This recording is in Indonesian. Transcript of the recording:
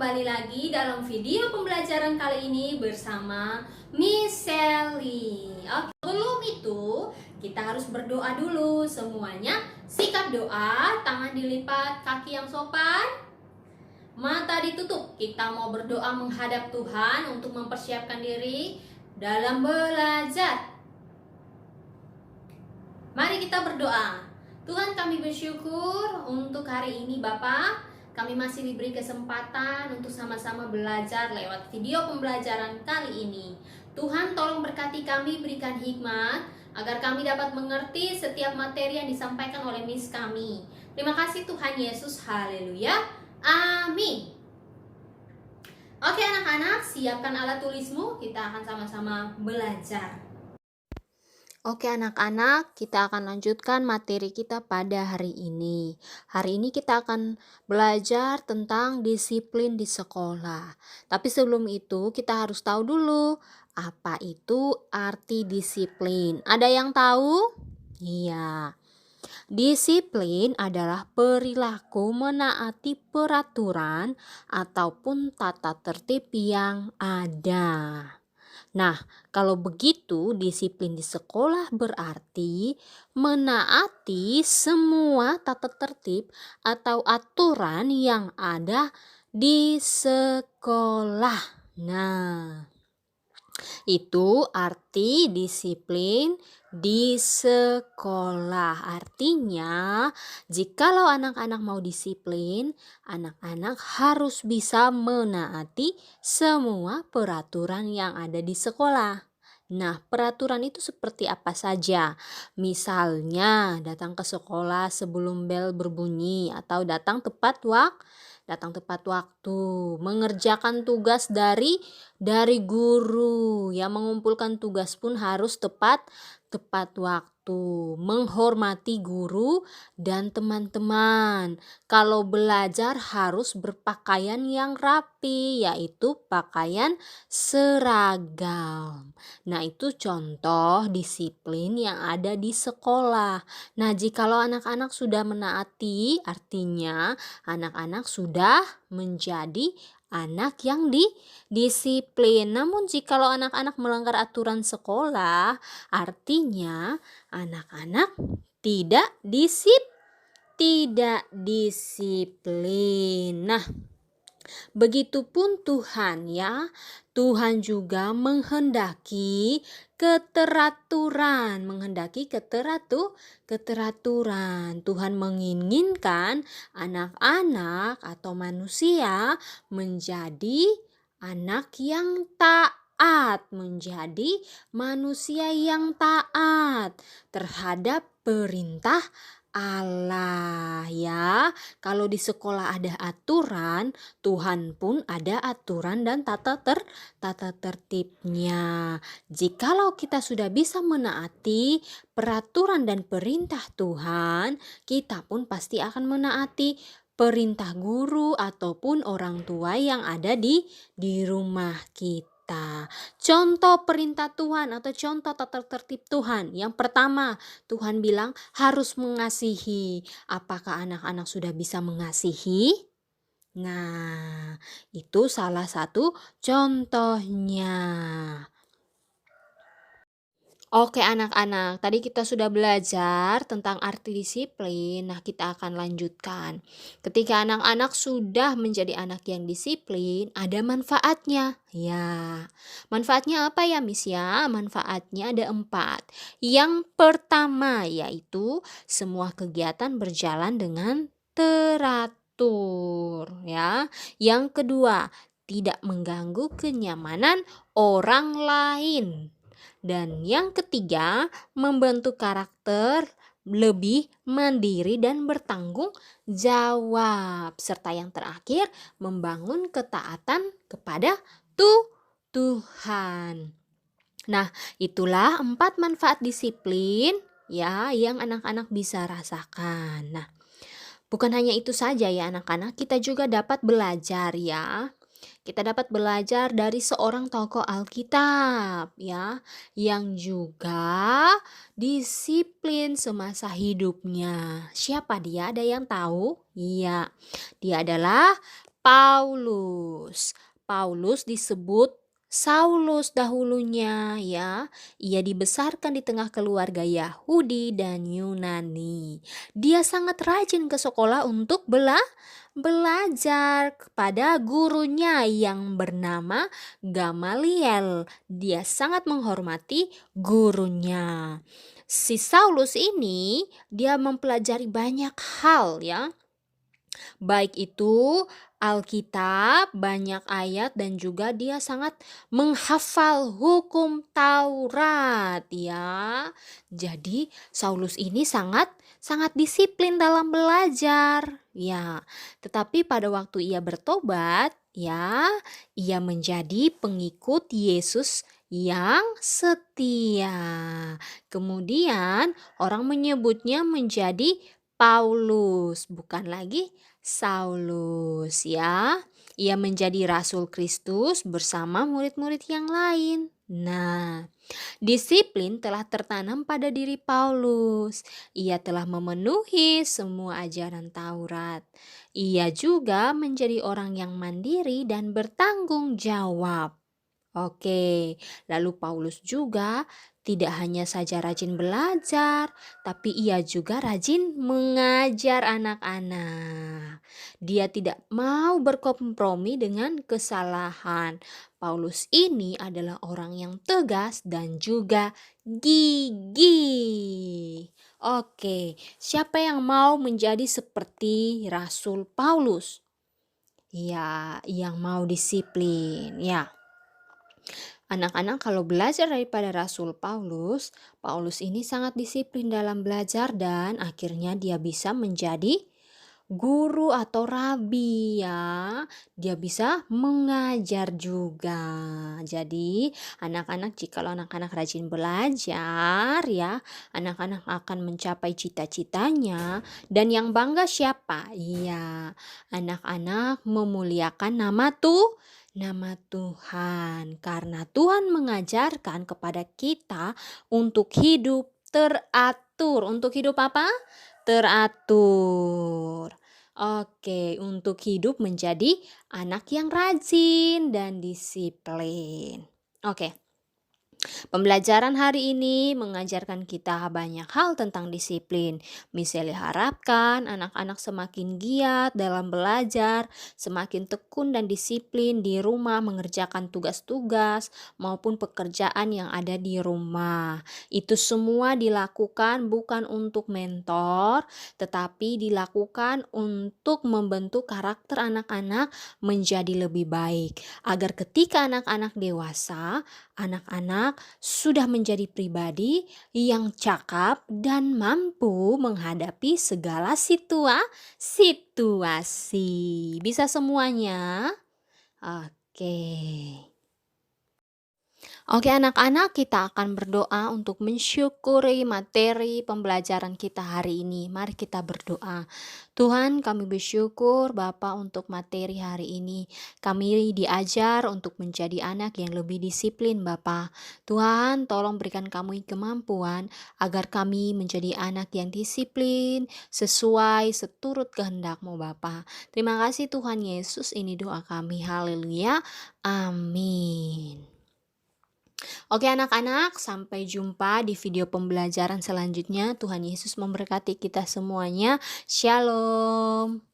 kembali lagi dalam video pembelajaran kali ini bersama Miss Sally. Oke, sebelum itu kita harus berdoa dulu semuanya. Sikap doa, tangan dilipat, kaki yang sopan, mata ditutup. Kita mau berdoa menghadap Tuhan untuk mempersiapkan diri dalam belajar. Mari kita berdoa. Tuhan, kami bersyukur untuk hari ini Bapa. Kami masih diberi kesempatan untuk sama-sama belajar lewat video pembelajaran kali ini. Tuhan, tolong berkati kami, berikan hikmat agar kami dapat mengerti setiap materi yang disampaikan oleh Miss kami. Terima kasih Tuhan Yesus, haleluya, amin. Oke anak-anak, siapkan alat tulismu, kita akan sama-sama belajar. Oke anak-anak, kita akan lanjutkan materi kita pada hari ini. Hari ini kita akan belajar tentang disiplin di sekolah. Tapi sebelum itu kita harus tahu dulu apa itu arti disiplin. Ada yang tahu? Iya. Disiplin adalah perilaku menaati peraturan ataupun tata tertib yang ada. Nah, kalau begitu disiplin di sekolah berarti menaati semua tata tertib atau aturan yang ada di sekolah. Nah, itu arti disiplin di sekolah. Artinya, jikalau anak-anak mau disiplin, anak-anak harus bisa menaati semua peraturan yang ada di sekolah. Nah, peraturan itu seperti apa saja? Misalnya, datang ke sekolah sebelum bel berbunyi atau datang tepat waktu, mengerjakan tugas dari guru, yang mengumpulkan tugas pun harus tepat waktu, menghormati guru dan teman-teman. Kalau belajar harus berpakaian yang rapi, yaitu pakaian seragam. Nah, itu contoh disiplin yang ada di sekolah. Nah, jikalau anak-anak sudah menaati, artinya anak-anak sudah menjadi anak yang disiplin. Namun jikalau anak-anak melanggar aturan sekolah, artinya anak-anak tidak disiplin. Nah, begitupun Tuhan ya. Tuhan juga menghendaki keteraturan. Tuhan menginginkan anak-anak atau manusia menjadi anak yang taat, menjadi manusia yang taat terhadap perintah Allah ya. Kalau di sekolah ada aturan, Tuhan pun ada aturan dan tata tertibnya. Jikalau kita sudah bisa menaati peraturan dan perintah Tuhan, kita pun pasti akan menaati perintah guru ataupun orang tua yang ada di rumah kita. Contoh perintah Tuhan atau contoh tata tertib Tuhan. Yang pertama, Tuhan bilang harus mengasihi. Apakah anak-anak sudah bisa mengasihi? Nah, itu salah satu contohnya. Oke anak-anak, tadi kita sudah belajar tentang arti disiplin. Nah, kita akan lanjutkan. Ketika anak-anak sudah menjadi anak yang disiplin, ada manfaatnya. Ya, manfaatnya apa ya Miss ya? Manfaatnya ada 4. Yang pertama yaitu semua kegiatan berjalan dengan teratur. Ya, yang kedua tidak mengganggu kenyamanan orang lain. Dan yang ketiga, membentuk karakter lebih mandiri dan bertanggung jawab. Serta yang terakhir, membangun ketaatan kepada Tuhan. Nah, itulah 4 manfaat disiplin ya yang anak-anak bisa rasakan. Nah, bukan hanya itu saja ya anak-anak, kita juga dapat belajar ya. Kita dapat belajar dari seorang tokoh Alkitab ya, yang juga disiplin semasa hidupnya. Siapa dia? Ada yang tahu? Iya, dia adalah Paulus. Paulus disebut Saulus dahulunya ya. Ia dibesarkan di tengah keluarga Yahudi dan Yunani. Dia sangat rajin ke sekolah untuk belajar kepada gurunya yang bernama Gamaliel. Dia sangat menghormati gurunya. Si Saulus ini dia mempelajari banyak hal ya. Baik itu Alkitab, banyak ayat dan juga dia sangat menghafal hukum Taurat ya. Jadi Saulus ini sangat disiplin dalam belajar. Ya, tetapi pada waktu ia bertobat ya, ia menjadi pengikut Yesus yang setia. Kemudian orang menyebutnya menjadi Paulus, bukan lagi Saulus ya. Ia menjadi rasul Kristus bersama murid-murid yang lain. Nah, disiplin telah tertanam pada diri Paulus. Ia telah memenuhi semua ajaran Taurat. Ia juga menjadi orang yang mandiri dan bertanggung jawab. Oke, lalu Paulus juga tidak hanya saja rajin belajar, tapi ia juga rajin mengajar anak-anak. Dia tidak mau berkompromi dengan kesalahan. Paulus ini adalah orang yang tegas dan juga gigih. Oke, siapa yang mau menjadi seperti Rasul Paulus? Ya, yang mau disiplin, ya. Anak-anak kalau belajar daripada Rasul Paulus, Paulus ini sangat disiplin dalam belajar dan akhirnya dia bisa menjadi guru atau rabi ya. Dia bisa mengajar juga. Jadi jikalau anak-anak rajin belajar ya, anak-anak akan mencapai cita-citanya. Dan yang bangga siapa? Iya, anak-anak memuliakan nama Tuhan, karena Tuhan mengajarkan kepada kita untuk hidup teratur. Untuk hidup apa? Teratur. Oke, untuk hidup menjadi anak yang rajin dan disiplin. Oke. Pembelajaran hari ini mengajarkan kita banyak hal tentang disiplin. Misalnya harapkan anak-anak semakin giat dalam belajar, semakin tekun dan disiplin di rumah mengerjakan tugas-tugas maupun pekerjaan yang ada di rumah. Itu semua dilakukan bukan untuk mentor, tetapi dilakukan untuk membentuk karakter anak-anak menjadi lebih baik. Agar ketika anak-anak dewasa, anak-anak sudah menjadi pribadi yang cakap dan mampu menghadapi segala situasi. Bisa semuanya? Oke. Oke anak-anak, kita akan berdoa untuk mensyukuri materi pembelajaran kita hari ini. Mari kita berdoa. Tuhan, kami bersyukur Bapa untuk materi hari ini. Kami diajar untuk menjadi anak yang lebih disiplin Bapa. Tuhan, tolong berikan kami kemampuan agar kami menjadi anak yang disiplin sesuai seturut kehendak-Mu Bapa. Terima kasih Tuhan Yesus, ini doa kami. Haleluya. Amin. Oke anak-anak, sampai jumpa di video pembelajaran selanjutnya. Tuhan Yesus memberkati kita semuanya. Shalom.